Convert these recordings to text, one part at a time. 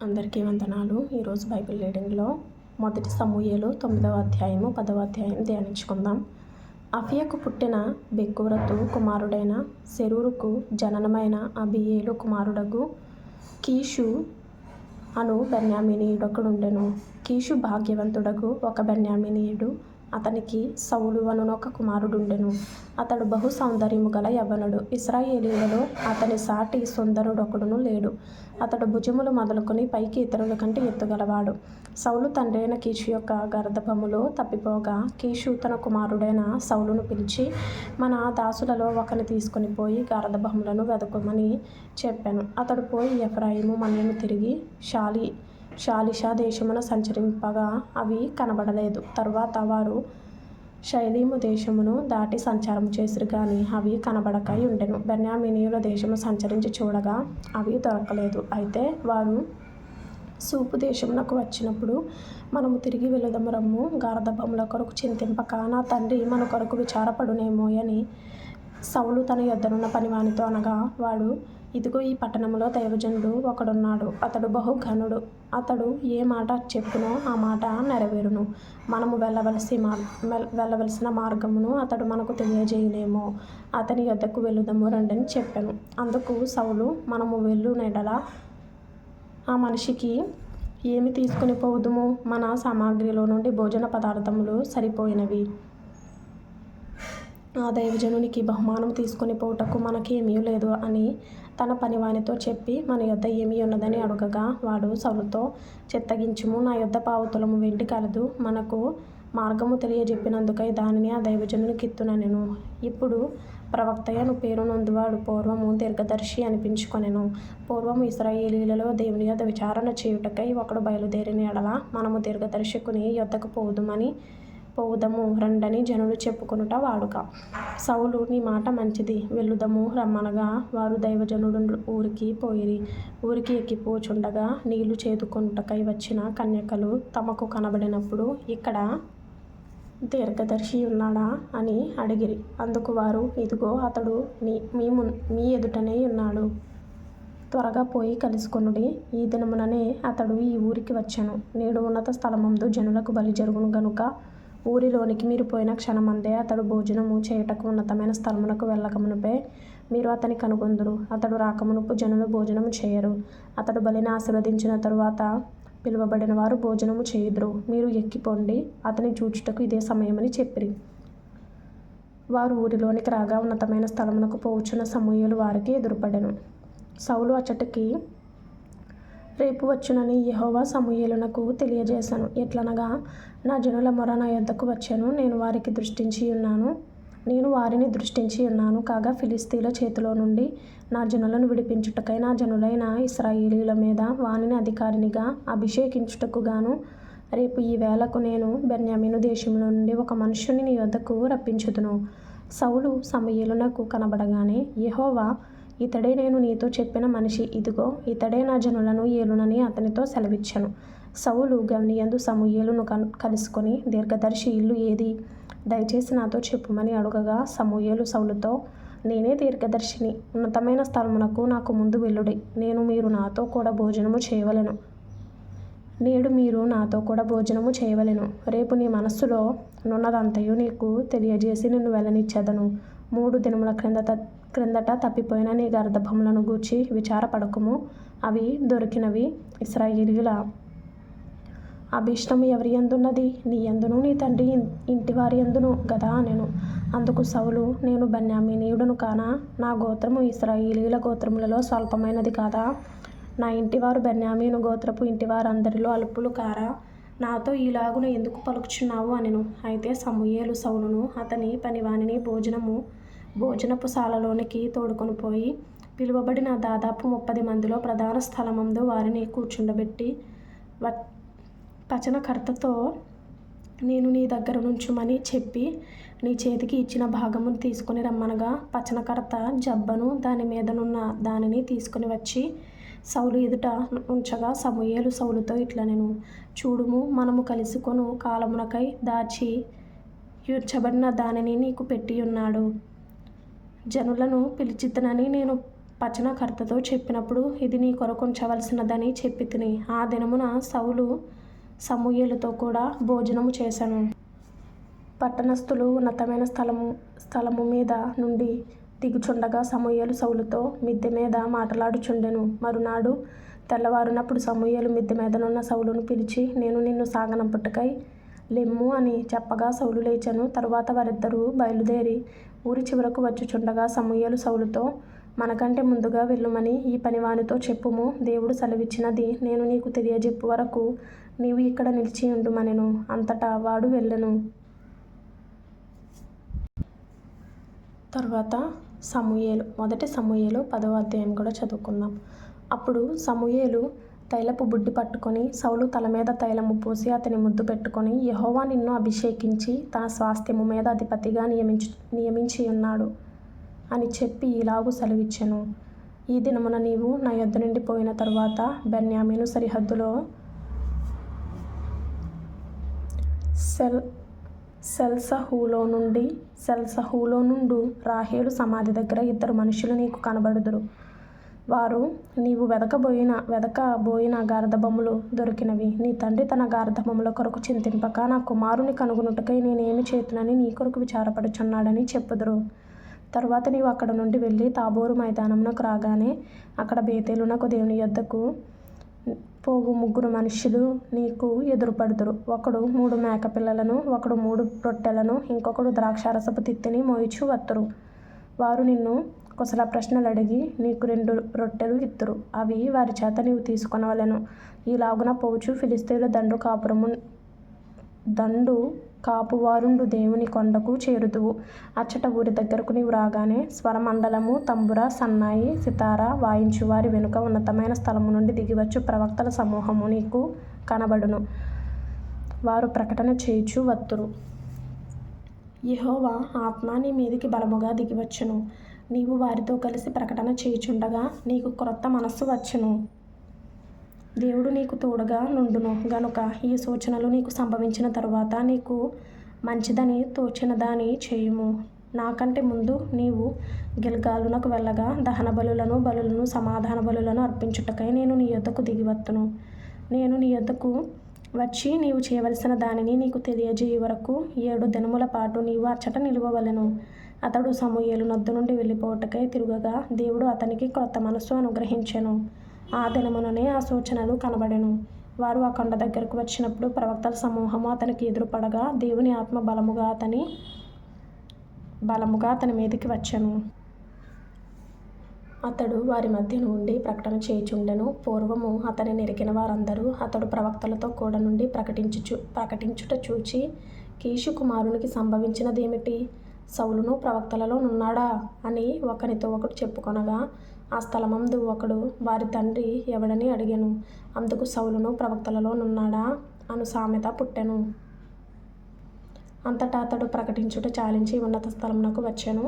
అందరికీ వందనాలు. ఈరోజు బైబిల్ రీడింగ్లో మొదటి సమూయేలు 9వ అధ్యాయము 10వ అధ్యాయం ధ్యానించుకుందాం. అఫియకు పుట్టిన బెకోరతు కుమారుడైన సెరూరుకు జననమైన అబియేలు కుమారుడగు కీషు అను బెన్యామీనీయుడొకడుండెను. కీషు భాగ్యవంతుడగు ఒక బెన్యామీనీయుడు, అతనికి సౌలు అనునొక కుమారుడుండెను. అతడు బహు సౌందర్యము గల యవ్వనుడు. ఇశ్రాయేలీయులలో అతని సాటి సుందరుడొకడును లేడు. అతడు భుజములు మొదలుకొని పైకి ఇతరుల కంటే ఎత్తుగలవాడు. సౌలు తండ్రి అయిన కీషు యొక్క గర్భములో తప్పిపోగా కీషు తన కుమారుడైన సౌలును పిలిచి, మన దాసులలో ఒకని తీసుకొని పోయి గర్భములను వెదకమని చెప్పాను. అతడు పోయి ఎఫ్రాయిము మన్యను తిరిగి షాలిషా దేశమున సంచరింపగా అవి కనబడలేదు. తరువాత వారు షయలీము దేశమును దాటి సంచారం చేసిరు గాని అవి కనబడక ఉండెను. బెన్యామీనీయుల దేశము సంచరించి చూడగా అవి దొరకలేదు. అయితే వారు సూపు దేశమునకు వచ్చినప్పుడు, మనము తిరిగి వెళుదము రమ్ము, గర్భముల కొరకు చింతింపక నా తండ్రి మన కొరకు విచారపడునేమోయని సౌలు తన యొద్దనున్న పనివానితో అనగా, వాడు, ఇదిగో ఈ పట్టణములో దైవజనుడు ఒకడున్నాడు. అతడు బహు ఘనుడు. అతడు ఏ మాట చెప్పునో ఆ మాట నెరవేరును. మనము వెళ్ళవలసిన మార్గమును అతడు మనకు తెలియజేయలేమో. అతని యొద్దకు వెళుదము రండని చెప్పాను. అందుకు సౌలు, మనము వెళ్ళునెడల ఆ మనిషికి ఏమి తీసుకుని పోవుదుము? మన సామాగ్రిలో నుండి భోజన పదార్థములు సరిపోయినవి. ఆ దైవజనునికి బహుమానం తీసుకుని పోవుటకు మనకేమీ లేదు అని తన పనివానితో చెప్పి, మన యొద్ద ఏమీ ఉన్నదని అడుగగా, వాడు సౌలుతో, చిత్తగించుము, నా యొద్ద పావుతులము వెండి కలదు. మనకు మార్గము తెలియజెప్పినందుకై దానిని ఆ దైవజనునికి ఇత్తుననెను. ఇప్పుడు ప్రవక్తయను పేరు నొందువాడు పూర్వము దీర్ఘదర్శి అనిపించుకొనెను. పూర్వము ఇశ్రాయేలీయులలో దేవుని యొద్ద విచారణ చేయుటకై ఒకడు బయలుదేరిన ఎడల మనము దీర్ఘదర్శకుని యొద్దకు పోవుదము రండని జనులు చెప్పుకొనుట వాడుక. సౌలు, నీ మాట మంచిది, వెళ్ళుదము రమ్మనగా వారు దైవజనుడు ఊరికి పోయిరి. ఊరికి ఎక్కిపోచుండగా నీళ్లు చేదుకొనుటకై వచ్చిన కన్యకలు తమకు కనబడినప్పుడు, ఇక్కడ దీర్ఘదర్శి ఉన్నాడా అని అడిగిరి. అందుకు వారు, ఇదిగో అతడు మీ ఎదుటనే ఉన్నాడు, త్వరగా పోయి కలుసుకొనుడి. ఈ దినముననే అతడు ఈ ఊరికి వచ్చెను. నేడు ఉన్నత స్థలమందు జనులకు బలి జరుగును గనుక ఊరిలోనికి మీరు పోయిన క్షణమందే అతడు భోజనము చేయుటకు ఉన్నతమైన స్థలమునకు వెళ్ళకమునుపే మీరు అతని కనుగొందురు. అతడు రాకమునుపు జనులు భోజనము చేయరు. అతడు బలిని ఆశీర్వదించిన తరువాత పిలువబడిన వారు భోజనము చేయుదురు. మీరు ఎక్కిపోండి, అతని చూచుటకు ఇదే సమయమని చెప్పిరి. వారు ఊరిలోనికి రాగా ఉన్నతమైన స్థలమునకు పోవుచున్న సమూయేలు వారికి ఎదురుపడెను. సౌలు అచ్చటికి రేపు వచ్చునని యెహోవా సమూయేలునకు తెలియజేశాను. ఎట్లనగా, నా జనుల మొర నా యొద్దకు వచ్చెను, నేను వారిని దృష్టించి ఉన్నాను కాగా ఫిలిష్తీయుల చేతిలో నుండి నా జనులను విడిపించుటకై నా జనులైన ఇశ్రాయేలీయుల మీద వానిని అధికారినిగా అభిషేకించుటకు గాను రేపు ఈ వేళకు నేను బెన్యామీను దేశములో నుండి ఒక మనుష్యుని నీ యొద్దకు రప్పించుదును. సౌలు సమూయేలునకు కనబడగానే, యెహోవా, ఇతడే నేను నీతో చెప్పిన మనిషి, ఇదిగో ఇతడే నా జనులను ఏలునని అతనితో సెలవిచ్చెను. సౌలు గవనియందు సమూయేలును కలుసుకొని, దీర్ఘదర్శి ఇల్లు ఏది? దయచేసి నాతో చెప్పుమని అడుగగా, సమూయేలు సౌలుతో, నేనే దీర్ఘదర్శిని. ఉన్నతమైన స్థలమునకు నాకు ముందు వెళ్ళుడి. నేడు మీరు నాతో కూడా భోజనము చేయవలెను. రేపు నీ మనస్సులో నున్నదంతయు నీకు తెలియజేసి నిన్ను వెళ్ళనిచ్చెదను. 3 దినముల క్రిందట తప్పిపోయిన నీ గర్భములను గూర్చి విచారపడకుము. అవి దొరికినవి. ఇశ్రాయేలీయుల అభీష్టము ఎవరి యందున్నది? నీ యందును నీ తండ్రి ఇంటివారి యందును గదా అనెను. అందుకు సౌలు, నేను బెన్యామీనీయుడను కానా? నా గోత్రము ఇశ్రాయేలీయుల గోత్రములలో స్వల్పమైనది కాదా? నా ఇంటివారు బెన్యామీను గోత్రపు ఇంటివారందరిలో అల్పులు కారా? నాతో ఈలాగున ఎందుకు పలుకుచున్నావు అనెను. అయితే సమూయేలు సౌలును అతని పనివానిని భోజనపు శాలలోనికి తోడుకొని పోయి, పిలువబడిన దాదాపు 30 మందిలో ప్రధాన స్థలమందు వారిని కూర్చుండబెట్టి, పచనకర్తతో నేను నీ దగ్గర నుంచుమని చెప్పి నీ చేతికి ఇచ్చిన భాగమును తీసుకుని రమ్మనగా, పచనకర్త జబ్బను దాని మీదనున్న దానిని తీసుకుని వచ్చి సౌలు ఎదుట ఉంచగా, సమూయేలు సౌలుతో ఇట్లనెను, చూడుము, మనము కలుసుకొను కాలమునకై దాచి యుంచబడిన దానిని నీకు పెట్టి ఉన్నాడు. జనులను పిలిచిద్దనని నేను పచనకర్తతో చెప్పినప్పుడు ఇది నీ కొరకు ఉంచవలసినదని చెప్పి తిని. ఆ దినమున సౌలు సమూయేలుతో కూడా భోజనము చేసెను. పట్టణస్థులు ఉన్నతమైన స్థలము మీద నుండి దిగుచుండగా సమూయేలు సౌలుతో మిద్దె మీద మాటలాడుచుండెను. మరునాడు తెల్లవారునప్పుడు సమూయేలు మిద్దె మీదనున్న సౌలును పిలిచి, నేను నిన్ను సాగనంపుటకై లెమ్ము అని చెప్పగా సౌలు లేచెను. తరువాత వారిద్దరూ బయలుదేరి ఊరి చివరకు వచ్చుచుండగా సమూయేలు సౌలుతో, మనకంటే ముందుగా వెళ్ళుమని ఈ పనివానితో చెప్పుము. దేవుడు సెలవిచ్చినది నేను నీకు తెలియజెప్పు వరకు నీవు ఇక్కడ నిలిచి ఉండుమనెను. అంతటా వాడు వెళ్ళెను. తర్వాత మొదటి సమూయేలు 10వ అధ్యాయం కూడా చదువుకుందాం. అప్పుడు సమూయేలు తైలపు బుడ్డి పట్టుకొని సౌలు తల మీద తైలము పోసి అతని ముద్దు పెట్టుకొని, యెహోవా నిన్ను అభిషేకించి తన స్వాస్థ్యము మీద అధిపతిగా నియమించి ఉన్నాడు అని చెప్పి ఇలాగు సెలవిచ్చెను. ఈ దినమున నీవు నా యొద్ద నుండి పోయిన తరువాత బెన్యామీను సరిహద్దులో సెల్సహులో నుండు రాహేలు సమాధి దగ్గర 2 మనుషులు నీకు కనబడుదురు. వారు నీవు వెదకబోయిన గార్ధబొమ్మలు దొరికినవి. నీ తండ్రి తన గార్ధబొమ్మల కొరకు చింతింపక నా కుమారుని కనుగొనుటకై నేనేమి చేతునని నీ కొరకు విచారపడుచున్నాడని చెప్పుదురు. తరువాత నీవు అక్కడ నుండి వెళ్ళి తాబోరు మైదానమునకు రాగానే అక్కడ బేతేలునకు దేవుని యొద్దకు పోవు 3 మనుష్యులు నీకు ఎదురుపడుదురు. ఒకడు 3 మేకపిల్లలను, ఒకడు 3 రొట్టెలను, ఇంకొకడు ద్రాక్షారసపు తిత్తిని మోయిచు వత్తురు. వారు నిన్ను కుశల ప్రశ్నలు అడిగి నీకు 2 రొట్టెలు ఇత్తురు. అవి వారి చేత నీవు తీసుకొనవలెను. ఈలాగున పోవుచు ఫిలిష్తీయుల దండు కాపువారుండు దేవుని కొండకు చేరుదువు. అచ్చట ఊరి దగ్గరకు నీవు రాగానే స్వరమండలము, తంబుర, సన్నాయి, సితార వాయించు వారి వెనుక ఉన్నతమైన స్థలము నుండి దిగివచ్చు ప్రవక్తల సమూహము నీకు కనబడును. వారు ప్రకటన చేయుచు వత్తురు. యెహోవా ఆత్మ నీ మీదికి బలముగా దిగివచ్చును. నీవు వారితో కలిసి ప్రకటన చేయుచుండగా నీకు క్రొత్త మనస్సు వచ్చును. దేవుడు నీకు తోడుగా నుండును గనుక ఈ సూచనలు నీకు సంభవించిన తరువాత నీకు మంచిదని తోచిన దాని చేయుము. నాకంటే ముందు నీవు గిల్గాలునకు వెళ్ళగా దహన బలులను సమాధాన బలులను అర్పించుటకై నేను నీ యొద్దకు దిగివత్తును. నేను నీ యొద్దకు వచ్చి నీవు చేయవలసిన దానిని నీకు తెలియజేయ వరకు 7 దినముల పాటు నీవు అచ్చట నిలువవలెను. అతడు సమూయేలు నొద్ద నుండి వెళ్ళిపోవుటకై తిరుగగా దేవుడు అతనికి క్రొత్త మనస్సు అనుగ్రహించెను. ఆ దినముననే ఆ సూచనలు కనబడెను. వారు ఆ కొండ దగ్గరకు వచ్చినప్పుడు ప్రవక్తల సమూహము అతనికి ఎదురుపడగా దేవుని ఆత్మ బలముగా అతని మీదికి వచ్చెను. అతడు వారి మధ్య నుండి ప్రకటన చేయుచుండెను. పూర్వము అతని నెరికిన వారందరూ అతడు ప్రవక్తలతో కూడా నుండి ప్రకటించుట చూచి, కీషు కుమారునికి సంభవించినదేమిటి? సౌలును ప్రవక్తలలో నున్నాడా అని ఒకనితో ఒకడు చెప్పుకొనగా, ఆ స్థలమందు ఒకడు వారి తండ్రి ఎవడని అడిగెను. అందుకు సౌలును ప్రవక్తలలో నున్నాడా అను సామెత పుట్టెను. అంతటా అతడు ప్రకటించుట చాలించి ఉన్నత స్థలమునకు వచ్చెను.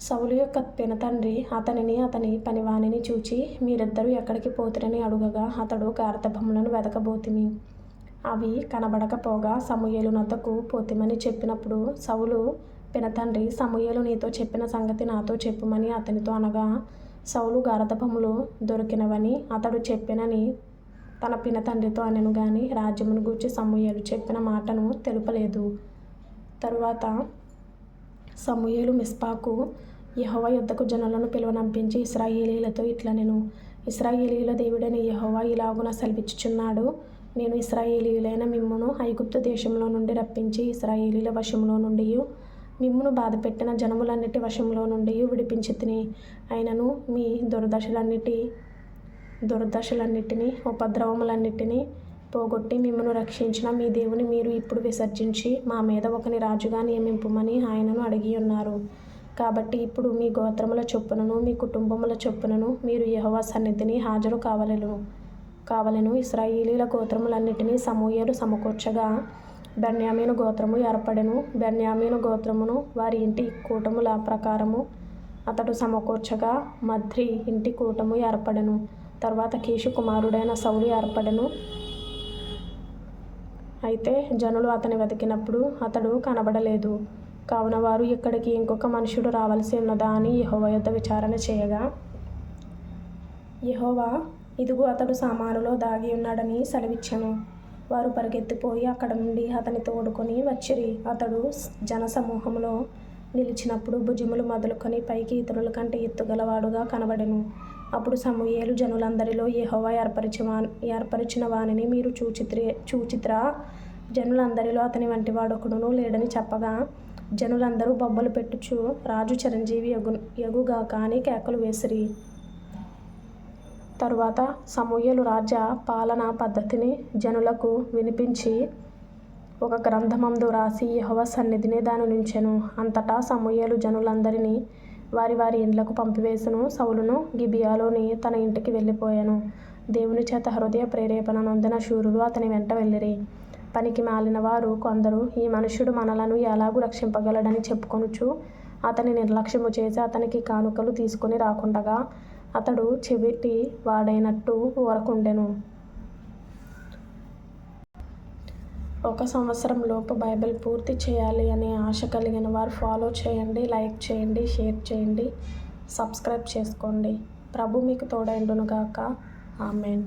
సౌలు యొక్క పినతండ్రి అతనిని అతని పనివానిని చూచి, మీరిద్దరూ ఎక్కడికి పోతిరని అడుగగా అతడు గార్ధబొమ్మలను వెదకబోతిమి, అవి కనబడకపోగా సమూయేలు నొద్దకు పోతిమని చెప్పినప్పుడు సౌలు పినతండ్రి, సమూయేలు నీతో చెప్పిన సంగతి నాతో చెప్పుమని అతనితో అనగా, సౌలు గార్ధబొమ్మలు దొరికినవని అతడు చెప్పినని తన పినతండ్రితో అనెను గాని రాజ్యమును గూర్చి సమూయేలు చెప్పిన మాటను తెలుపలేదు. తరువాత సమూయేలు మిస్పాకు యెహోవా యొద్దకు జనులను పిలువనంపించి ఇశ్రాయేలీయులతో ఇట్లనెను, ఇశ్రాయేలీయుల దేవుడైన యెహోవా ఇలాగున సెలవిచ్చుచున్నాడు, నేను ఇశ్రాయేలీయులైన మిమ్మును ఐగుప్తు దేశంలో నుండి రప్పించి ఇశ్రాయేలీయుల వశములో నుండి మిమ్మును బాధపెట్టిన జనములన్నిటి వశంలో నుండి విడిపించితిని. అయినను మీ దుర్దశలన్నిటినీ ఉపద్రవములన్నిటినీ పోగొట్టి మిమ్మును రక్షించిన మీ దేవుని మీరు ఇప్పుడు విసర్జించి మా మీద ఒకని రాజుగా నియమింపుమని ఆయనను అడిగి ఉన్నారు. కాబట్టి ఇప్పుడు మీ గోత్రముల చొప్పునను మీ కుటుంబముల చొప్పునను మీరు యెహోవా సన్నిధిని హాజరు కావలెను. ఇశ్రాయేలీయుల గోత్రములన్నిటినీ సమూయేలు సమకూర్చగా బెన్యామీను గోత్రము ఏర్పడెను. బెన్యామీను గోత్రమును వారి ఇంటి కూటముల ప్రకారము అతడు సమకూర్చగా మద్రి ఇంటి కూటము ఏర్పడెను. తరువాత కీషు కుమారుడైన సౌలు ఏర్పడెను. అయితే జనులు అతని వెతికినప్పుడు అతడు కనబడలేదు. కావున వారు ఇక్కడికి ఇంకొక మనుష్యుడు రావలసి ఉన్నదా అని యెహోవా యొద్ద విచారణ చేయగా, యెహోవా, ఇదిగో అతడు సామానులో దాగి ఉన్నాడని సెలవిచ్చెను. వారు పరిగెత్తిపోయి అక్కడ నుండి అతని తోడుకొని వచ్చిరి. అతడు జనసమూహంలో నిలిచినప్పుడు భుజములు మొదలుకొని పైకి ఇతరుల కంటే ఎత్తుగలవాడుగా కనబడెను. అప్పుడు సమూయేలు జనులందరిలో యెహోవా ఏర్పరిచిన వానిని మీరు చూచిత్రా? జనులందరిలో అతని వంటి వాడొకడునూ లేడని చెప్పగా, జనులందరూ బొబ్బలు పెట్టుచు రాజు చిరంజీవి యగుగాక అని కేకలు వేసిరి. తరువాత సమూయేలు రాజ్య పాలనా పద్ధతిని జనులకు వినిపించి ఒక గ్రంథమందు రాసి యెహోవా సన్నిధిని దానినుంచెను. అంతటా సమూయేలు జనులందరినీ వారి వారి ఇండ్లకు పంపివేసెను. సౌలును గిబియాలోని తన ఇంటికి వెళ్ళిపోయాను. దేవుని చేత హృదయ ప్రేరేపణ నొందిన శూరులు అతని వెంట వెళ్ళిరి. పనికి మాలిన వారు కొందరు ఈ మనుష్యుడు మనలను ఎలాగూ రక్షింపగలడని చెప్పుకొనుచు అతని నిర్లక్ష్యము చేసి అతనికి కానుకలు తీసుకొని రాకుండగా అతడు చెవిటి వాడైనట్టు ఊరకుండెను. 1 సంవత్సరం లోపు బైబిల్ పూర్తి చేయాలి అనే ఆశ కలిగిన వారు ఫాలో చేయండి, లైక్ చేయండి, షేర్ చేయండి, సబ్స్క్రైబ్ చేసుకోండి. ప్రభు మీకు తోడైండును గాక. ఆమేన్.